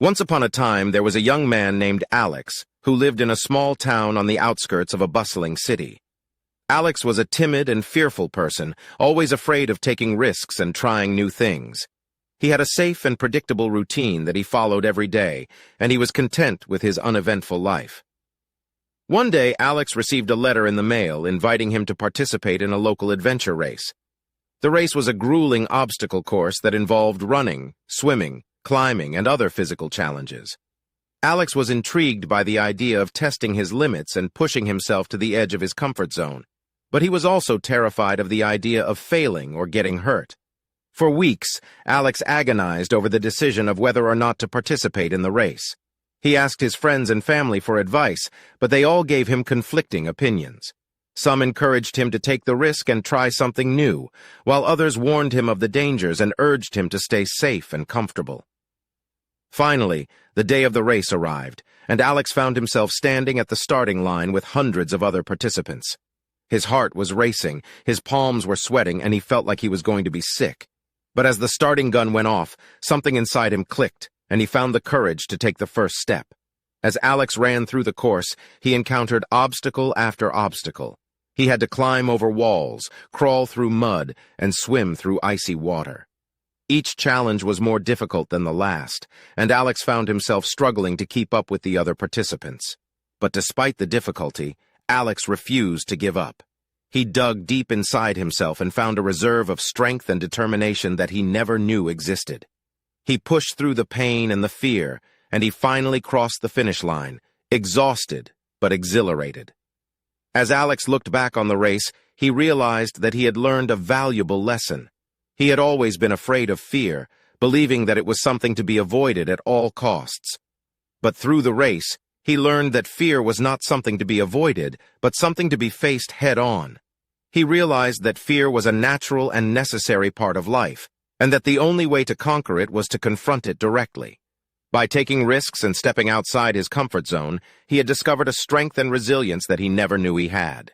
Once upon a time, there was a young man named Alex who lived in a small town on the outskirts of a bustling city. Alex was a timid and fearful person, always afraid of taking risks and trying new things. He had a safe and predictable routine that he followed every day, and he was content with his uneventful life. One day, Alex received a letter in the mail inviting him to participate in a local adventure race. The race was a grueling obstacle course that involved running, swimming, climbing, and other physical challenges. Alex was intrigued by the idea of testing his limits and pushing himself to the edge of his comfort zone, but he was also terrified of the idea of failing or getting hurt. For weeks, Alex agonized over the decision of whether or not to participate in the race. He asked his friends and family for advice, but they all gave him conflicting opinions. Some encouraged him to take the risk and try something new, while others warned him of the dangers and urged him to stay safe and comfortable. Finally, the day of the race arrived, and Alex found himself standing at the starting line with hundreds of other participants. His heart was racing, his palms were sweating, and he felt like he was going to be sick. But as the starting gun went off, something inside him clicked, and he found the courage to take the first step. As Alex ran through the course, he encountered obstacle after obstacle. He had to climb over walls, crawl through mud, and swim through icy water. Each challenge was more difficult than the last, and Alex found himself struggling to keep up with the other participants. But despite the difficulty, Alex refused to give up. He dug deep inside himself and found a reserve of strength and determination that he never knew existed. He pushed through the pain and the fear, and he finally crossed the finish line, exhausted but exhilarated. As Alex looked back on the race, he realized that he had learned a valuable lesson. He had always been afraid of fear, believing that it was something to be avoided at all costs. But through the race, he learned that fear was not something to be avoided, but something to be faced head-on. He realized that fear was a natural and necessary part of life, and that the only way to conquer it was to confront it directly. By taking risks and stepping outside his comfort zone, he had discovered a strength and resilience that he never knew he had.